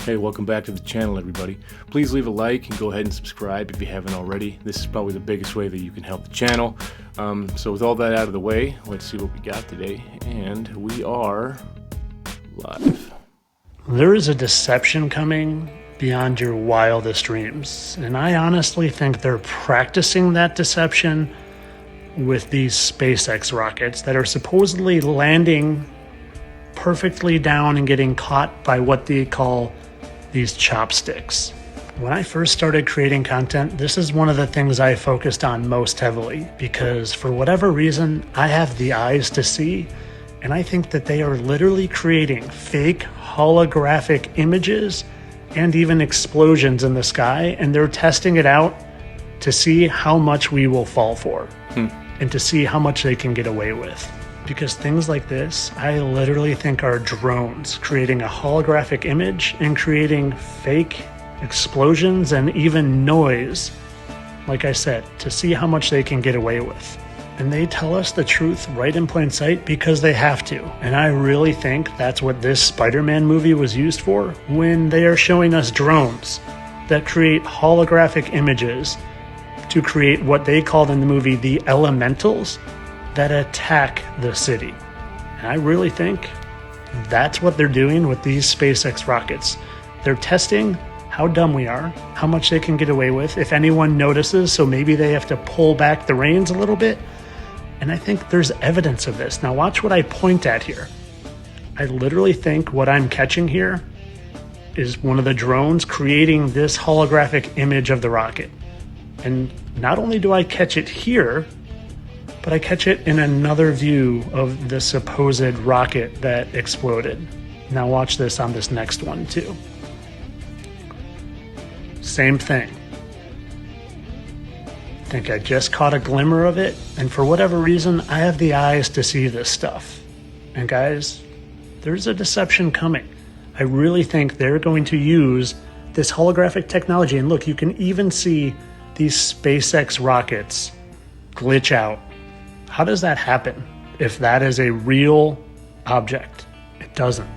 Hey, welcome back to the channel, everybody. Please leave a like and go ahead and subscribe if you haven't already. This is probably the biggest way that you can help the channel. So with all that out of the way, let's see what we got today. And we are live. There is a deception coming beyond your wildest dreams. And I honestly think they're practicing that deception with these SpaceX rockets that are supposedly landing perfectly down and getting caught by what they call these chopsticks. When I first started creating content, this is one of the things I focused on most heavily because for whatever reason, I have the eyes to see, and I think that they are literally creating fake holographic images and even explosions in the sky, and they're testing it out to see how much we will fall for and to see how much they can get away with. Because things like this, I literally think are drones creating a holographic image and creating fake explosions and even noise, like I said, to see how much they can get away with. And they tell us the truth right in plain sight because they have to. And I really think that's what this Spider-Man movie was used for, when they are showing us drones that create holographic images to create what they called in the movie the elementals that attack the city. And I really think that's what they're doing with these SpaceX rockets. They're testing how dumb we are, how much they can get away with, if anyone notices, so maybe they have to pull back the reins a little bit. And I think there's evidence of this. Now watch what I point at here. I literally think what I'm catching here is one of the drones creating this holographic image of the rocket. And not only do I catch it here, but I catch it in another view of the supposed rocket that exploded. Now watch this on this next one too. Same thing. I think I just caught a glimmer of it, and for whatever reason, I have the eyes to see this stuff. And guys, there's a deception coming. I really think they're going to use this holographic technology, and look, you can even see these SpaceX rockets glitch out. How does that happen if that is a real object? It doesn't.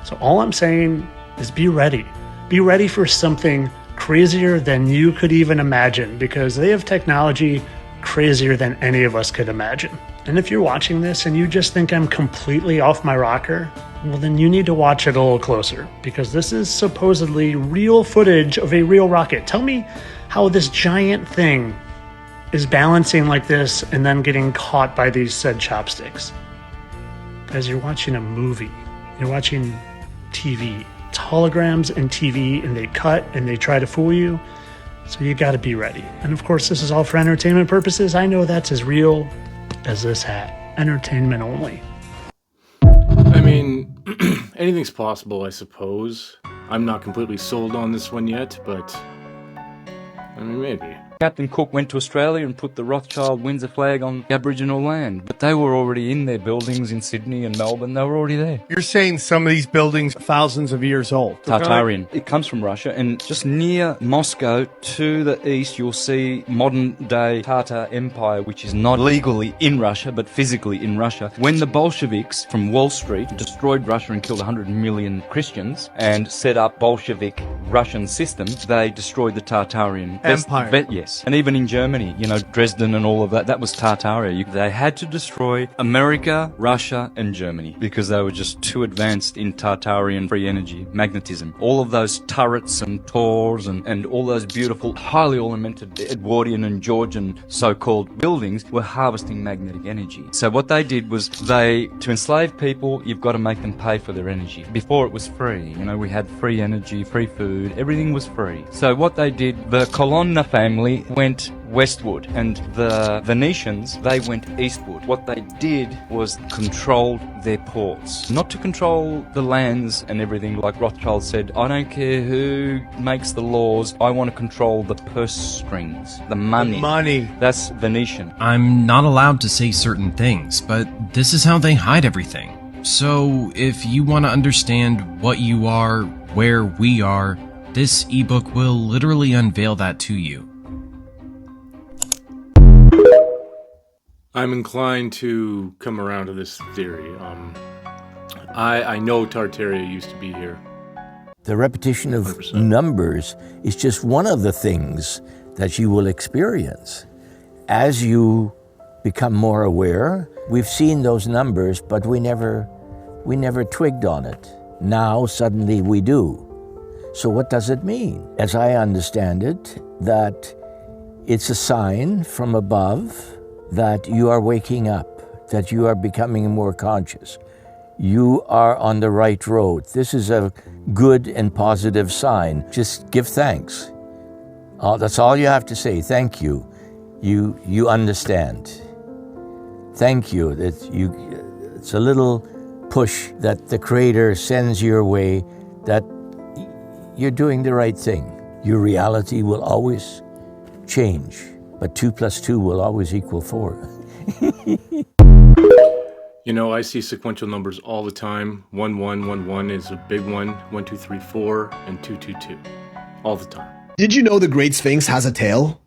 So all I'm saying is be ready. Be ready for something crazier than you could even imagine, because they have technology crazier than any of us could imagine. And if you're watching this and you just think I'm completely off my rocker, well then you need to watch it a little closer, because this is supposedly real footage of a real rocket. Tell me how this giant thing is balancing like this and then getting caught by these said chopsticks. Guys, you're watching a movie. You're watching TV. It's holograms and TV, and they cut and they try to fool you. So you gotta be ready. And of course, this is all for entertainment purposes. I know that's as real as this hat. Entertainment only. I mean, anything's possible, I suppose. I'm not completely sold on this one yet, but I mean, maybe. Captain Cook went to Australia and put the Rothschild Windsor flag on Aboriginal land, but they were already in their buildings in Sydney and Melbourne. They were already there. You're saying some of these buildings are thousands of years old? Tartarian. It comes from Russia, and just near Moscow to the east you'll see modern-day Tatar Empire, which is not legally in Russia, but physically in Russia. When the Bolsheviks from Wall Street destroyed Russia and killed 100 million Christians and set up Bolshevik Russian system, they destroyed the Tartarian Empire. Yes. And even in Germany, you know, Dresden and all of that, that was Tartaria. They had to destroy America, Russia, and Germany because they were just too advanced in Tartarian free energy, magnetism. All of those turrets and tors and all those beautiful, highly ornamented Edwardian and Georgian so-called buildings were harvesting magnetic energy. So what they did was to enslave people, you've got to make them pay for their energy. Before it was free, you know, we had free energy, free food, everything was free. So what they did, the Colonna family went westward, and the Venetians, they went eastward. What they did was controlled their ports. Not to control the lands and everything, like Rothschild said, I don't care who makes the laws, I want to control the purse strings, the money. The money. That's Venetian. I'm not allowed to say certain things, but this is how they hide everything. So, if you want to understand what you are, where we are, this ebook will literally unveil that to you. I'm inclined to come around to this theory. I know Tartaria used to be here. The repetition of 100%. numbers is just one of the things that you will experience. As you become more aware, we've seen those numbers, but we never twigged on it. Now suddenly we do. So what does it mean? As I understand it, that it's a sign from above that you are waking up, that you are becoming more conscious. You are on the right road. This is a good and positive sign. Just give thanks. That's all you have to say. Thank you. You understand. Thank you. It's a little push that the Creator sends your way that you're doing the right thing. Your reality will always change, but 2 + 2 will always equal 4. You know, I see sequential numbers all the time. 1 1 1 1 is a big one. 1 2 3 4 and 2 2 2. All the time. Did you know the Great Sphinx has a tail?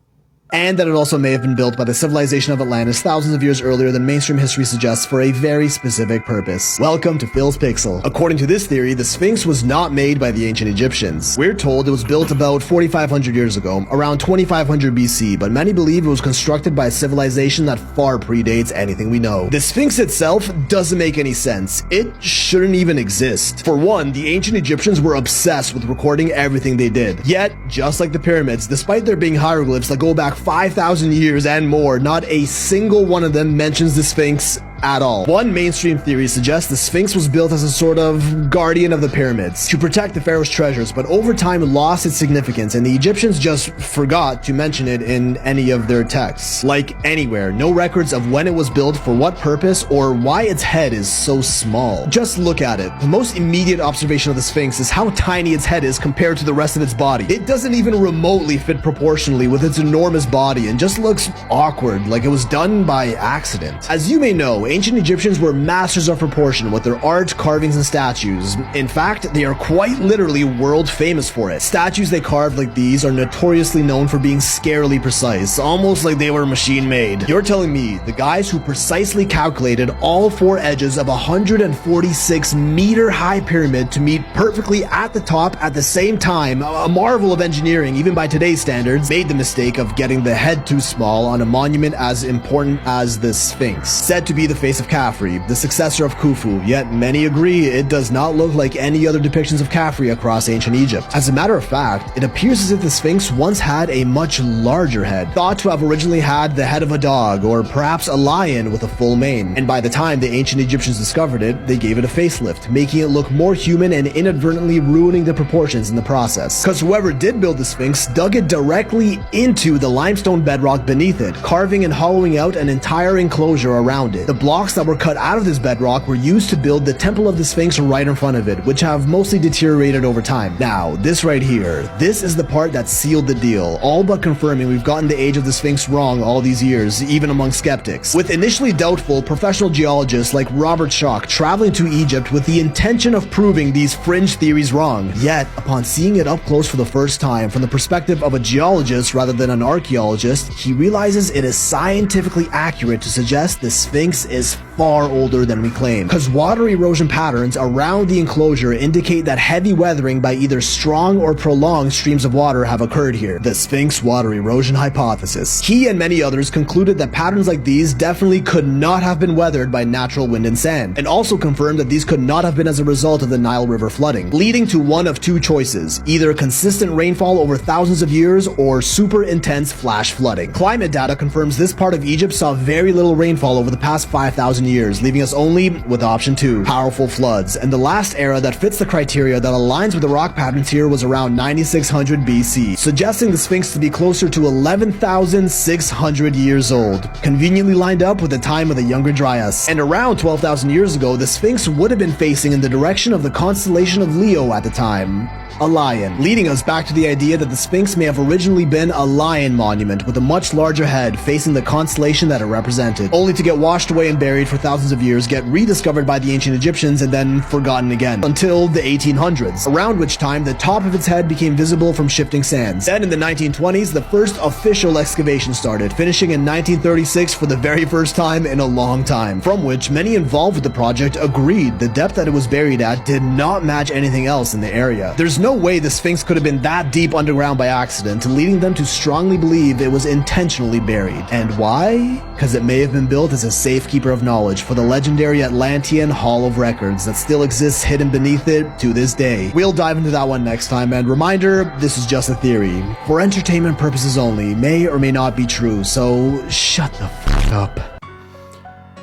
And that it also may have been built by the civilization of Atlantis thousands of years earlier than mainstream history suggests for a very specific purpose. Welcome to Phil's Pixel. According to this theory, the Sphinx was not made by the ancient Egyptians. We're told it was built about 4,500 years ago, around 2500 BC, but many believe it was constructed by a civilization that far predates anything we know. The Sphinx itself doesn't make any sense. It shouldn't even exist. For one, the ancient Egyptians were obsessed with recording everything they did. Yet, just like the pyramids, despite there being hieroglyphs that go back 5,000 years and more, not a single one of them mentions the Sphinx at all. One mainstream theory suggests the Sphinx was built as a sort of guardian of the pyramids to protect the pharaoh's treasures, but over time lost its significance, and the Egyptians just forgot to mention it in any of their texts. Like anywhere, no records of when it was built, for what purpose, or why its head is so small. Just look at it. The most immediate observation of the Sphinx is how tiny its head is compared to the rest of its body. It doesn't even remotely fit proportionally with its enormous body and just looks awkward, like it was done by accident. As you may know, ancient Egyptians were masters of proportion with their art, carvings, and statues. In fact, they are quite literally world famous for it. Statues they carved like these are notoriously known for being scarily precise, almost like they were machine made. You're telling me the guys who precisely calculated all 4 edges of a 146 meter high pyramid to meet perfectly at the top at the same time, a marvel of engineering even by today's standards, made the mistake of getting the head too small on a monument as important as the Sphinx, said to be the face of Khafre, the successor of Khufu, yet many agree it does not look like any other depictions of Khafre across ancient Egypt. As a matter of fact, it appears as if the Sphinx once had a much larger head, thought to have originally had the head of a dog or perhaps a lion with a full mane, and by the time the ancient Egyptians discovered it, they gave it a facelift, making it look more human and inadvertently ruining the proportions in the process. Because whoever did build the Sphinx dug it directly into the limestone bedrock beneath it, carving and hollowing out an entire enclosure around it. The blocks that were cut out of this bedrock were used to build the Temple of the Sphinx right in front of it, which have mostly deteriorated over time. Now, this right here, this is the part that sealed the deal, all but confirming we've gotten the age of the Sphinx wrong all these years, even among skeptics. With initially doubtful professional geologists like Robert Schoch traveling to Egypt with the intention of proving these fringe theories wrong. Yet, upon seeing it up close for the first time from the perspective of a geologist rather than an archaeologist, he realizes it is scientifically accurate to suggest the Sphinx is far older than we claim, because water erosion patterns around the enclosure indicate that heavy weathering by either strong or prolonged streams of water have occurred here. The Sphinx water erosion hypothesis. He and many others concluded that patterns like these definitely could not have been weathered by natural wind and sand, and also confirmed that these could not have been as a result of the Nile River flooding, leading to one of 2 choices, either consistent rainfall over thousands of years or super intense flash flooding. Climate data confirms this part of Egypt saw very little rainfall over the past 5,000 years, leaving us only with option 2, powerful floods. And the last era that fits the criteria that aligns with the rock patterns here was around 9600 BC, suggesting the Sphinx to be closer to 11,600 years old, conveniently lined up with the time of the Younger Dryas. And around 12,000 years ago, the Sphinx would have been facing in the direction of the constellation of Leo at the time, a lion, leading us back to the idea that the Sphinx may have originally been a lion monument with a much larger head facing the constellation that it represented, only to get washed away in and buried for thousands of years, get rediscovered by the ancient Egyptians, and then forgotten again, until the 1800s, around which time the top of its head became visible from shifting sands. Then in the 1920s, the first official excavation started, finishing in 1936 for the very first time in a long time, from which many involved with the project agreed the depth that it was buried at did not match anything else in the area. There's no way the Sphinx could have been that deep underground by accident, leading them to strongly believe it was intentionally buried. And why? Because it may have been built as a safekeeper of knowledge for the legendary Atlantean Hall of Records that still exists hidden beneath it to this day. We'll dive into that one next time, and reminder, this is just a theory. For entertainment purposes only, may or may not be true, so shut the f*** up.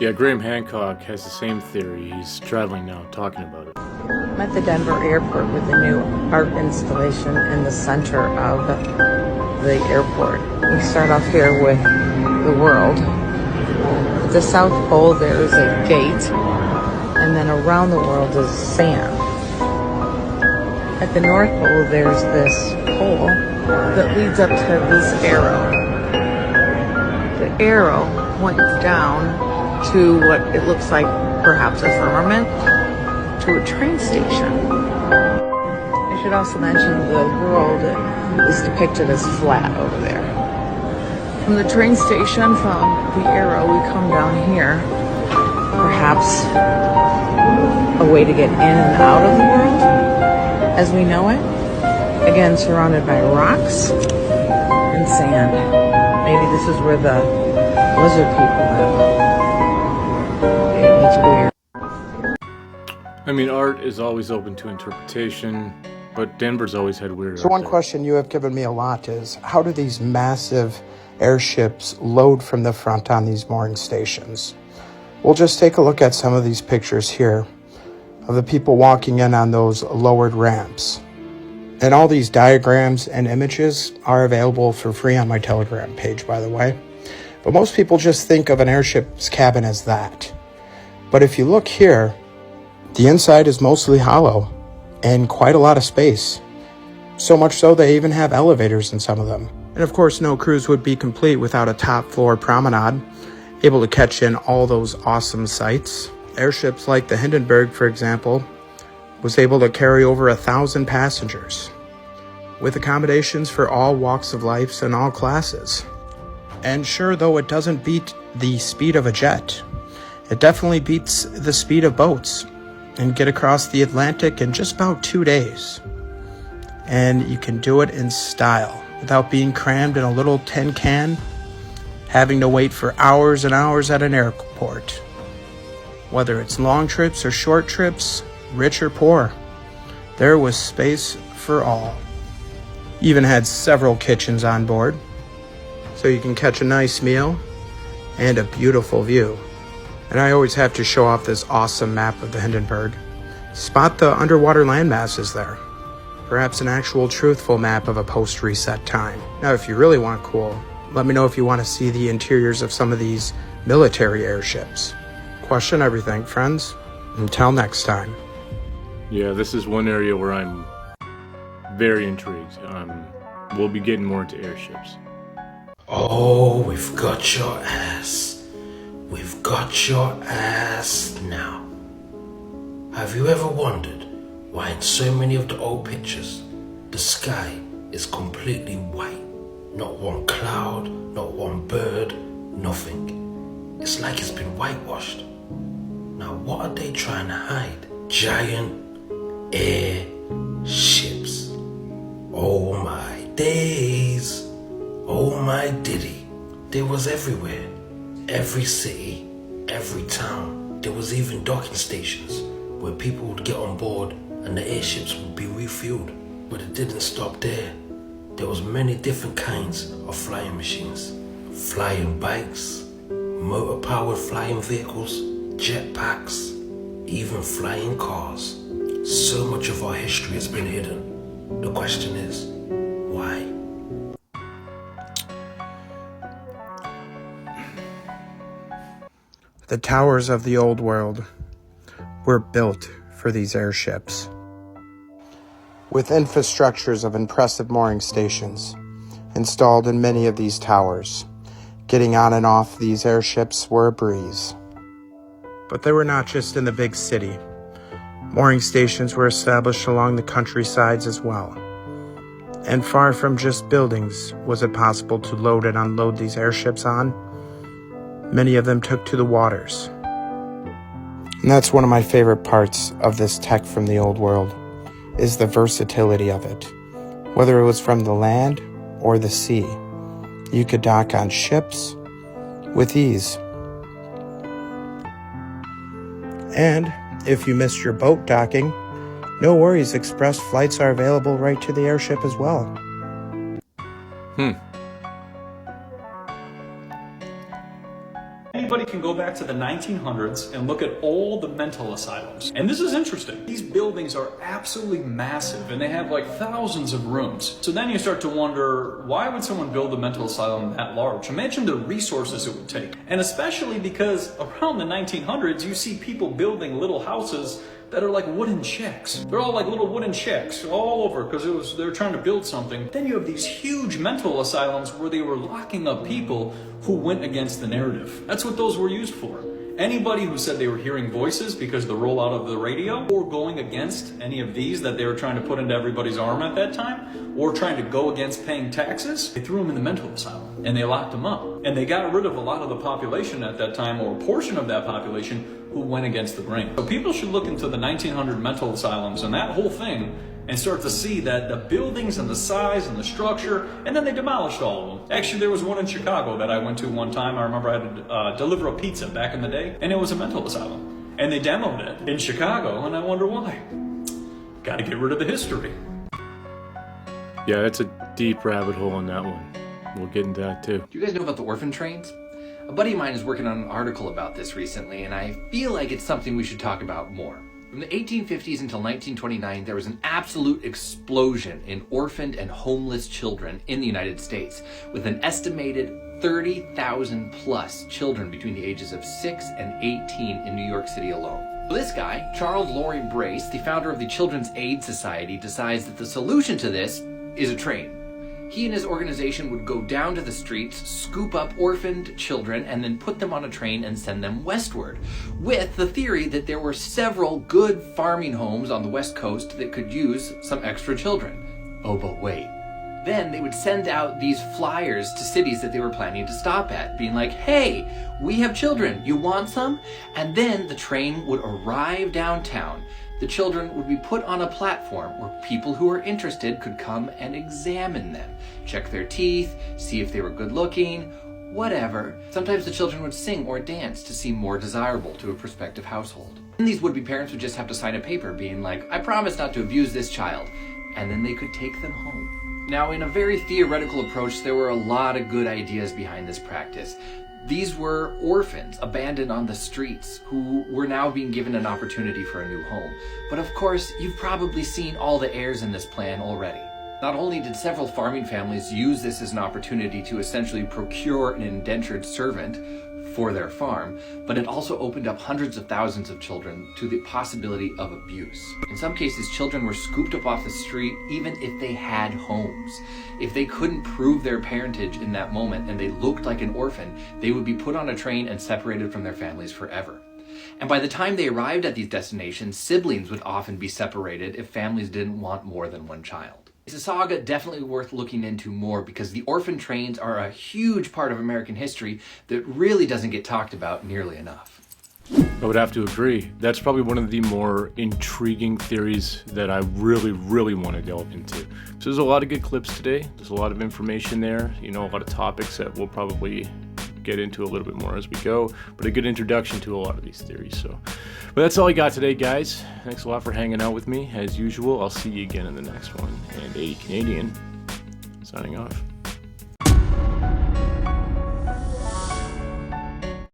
Yeah, Graham Hancock has the same theory. He's traveling now, talking about it. I'm at the Denver airport with a new art installation in the center of the airport. We start off here with the world. At the South Pole there is a gate, and then around the world is sand. At the North Pole there's this pole that leads up to this arrow. The arrow points down to what it looks like perhaps a firmament, to a train station. I should also mention the world is depicted as flat over there. From the train station, from the arrow, we come down here. Perhaps a way to get in and out of the world as we know it. Again, surrounded by rocks and sand. Maybe this is where the lizard people live. It's weird. I mean, art is always open to interpretation, but Denver's always had weird So art one there. question you have given me a lot is, how do these massive airships load from the front on these mooring stations? We'll just take a look at some of these pictures here of the people walking in on those lowered ramps. And all these diagrams and images are available for free on my Telegram page, by the way. But most people just think of an airship's cabin as that. But if you look here, the inside is mostly hollow and quite a lot of space. So much so they even have elevators in some of them. And of course, no cruise would be complete without a top floor promenade, able to catch in all those awesome sights. Airships like the Hindenburg, for example, was able to carry over 1,000 passengers, with accommodations for all walks of life and all classes. And sure, though it doesn't beat the speed of a jet, it definitely beats the speed of boats, and get across the Atlantic in just about 2 days. And you can do it in style, without being crammed in a little tin can, having to wait for hours and hours at an airport. Whether it's long trips or short trips, rich or poor, there was space for all. Even had several kitchens on board, so you can catch a nice meal and a beautiful view. And I always have to show off this awesome map of the Hindenburg. Spot the underwater landmasses there. Perhaps an actual truthful map of a post-reset time. Now, if you really want cool, let me know if you want to see the interiors of some of these military airships. Question everything, friends. Until next time. Yeah, this is one area where I'm very intrigued. We'll be getting more into airships. Oh, we've got your ass. We've got your ass now. Have you ever wondered why in so many of the old pictures, the sky is completely white? Not one cloud, not one bird, nothing. It's like it's been whitewashed. Now what are they trying to hide? Giant airships. Oh my days. Oh my diddy. They was everywhere. Every city, every town. There was even docking stations where people would get on board and the airships would be refueled. But it didn't stop there. There was many different kinds of flying machines. Flying bikes, motor-powered flying vehicles, jetpacks, even flying cars. So much of our history has been hidden. The question is, why? The towers of the old world were built for these airships, with infrastructures of impressive mooring stations installed in many of these towers. Getting on and off these airships were a breeze. But they were not just in the big city. Mooring stations were established along the countrysides as well. And far from just buildings was it possible to load and unload these airships on. Many of them took to the waters. And that's one of my favorite parts of this tech from the old world, is the versatility of it. Whether it was from the land or the sea, you could dock on ships with ease. And if you missed your boat docking, no worries, express flights are available right to the airship as well. Anybody can go back to the 1900s and look at all the mental asylums. And this is interesting. These buildings are absolutely massive and they have like thousands of rooms. So then you start to wonder, why would someone build a mental asylum that large? Imagine the resources it would take. And especially because around the 1900s, you see people building little houses that are like wooden shacks. They're all like little wooden shacks all over because they're trying to build something. Then you have these huge mental asylums where they were locking up people who went against the narrative. That's what those were used for. Anybody who said they were hearing voices because of the rollout of the radio, or going against any of these that they were trying to put into everybody's arm at that time, or trying to go against paying taxes, they threw them in the mental asylum and they locked them up. And they got rid of a lot of the population at that time, or a portion of that population, who went against the grain. So people should look into the 1900 mental asylums and that whole thing and start to see that the buildings and the size and the structure, and then they demolished all of them. Actually, there was one in Chicago that I went to one time. I remember I had to deliver a pizza back in the day, and it was a mental asylum. And they demoed it in Chicago, and I wonder why. Gotta get rid of the history. Yeah, that's a deep rabbit hole on that one. We'll get into that too. Do you guys know about the orphan trains? A buddy of mine is working on an article about this recently, and I feel like it's something we should talk about more. From the 1850s until 1929, there was an absolute explosion in orphaned and homeless children in the United States, with an estimated 30,000 plus children between the ages of 6 and 18 in New York City alone. This guy, Charles Laurie Brace, the founder of the Children's Aid Society, decides that the solution to this is a train. He and his organization would go down to the streets, scoop up orphaned children, and then put them on a train and send them westward, with the theory that there were several good farming homes on the West Coast that could use some extra children. Oh, but wait. Then they would send out these flyers to cities that they were planning to stop at, being like, hey, we have children, you want some? And then the train would arrive downtown. The children would be put on a platform where people who were interested could come and examine them, check their teeth, see if they were good looking, whatever. Sometimes the children would sing or dance to seem more desirable to a prospective household. And these would-be parents would just have to sign a paper being like, I promise not to abuse this child, and then they could take them home. Now, in a very theoretical approach, there were a lot of good ideas behind this practice. These were orphans abandoned on the streets who were now being given an opportunity for a new home. But of course, you've probably seen all the errors in this plan already. Not only did several farming families use this as an opportunity to essentially procure an indentured servant for their farm, but it also opened up hundreds of thousands of children to the possibility of abuse. In some cases, children were scooped up off the street even if they had homes. If they couldn't prove their parentage in that moment and they looked like an orphan, they would be put on a train and separated from their families forever. And by the time they arrived at these destinations, siblings would often be separated if families didn't want more than one child. It's a saga definitely worth looking into more because the orphan trains are a huge part of American history that really doesn't get talked about nearly enough. I would have to agree. That's probably one of the more intriguing theories that I really, really want to delve into. So there's a lot of good clips today. There's a lot of information there, a lot of topics that we'll probably get into a little bit more as we go, but a good introduction to a lot of these theories. But that's all I got today, guys. Thanks a lot for hanging out with me. As usual, I'll see you again in the next one. And 80 Canadian, signing off.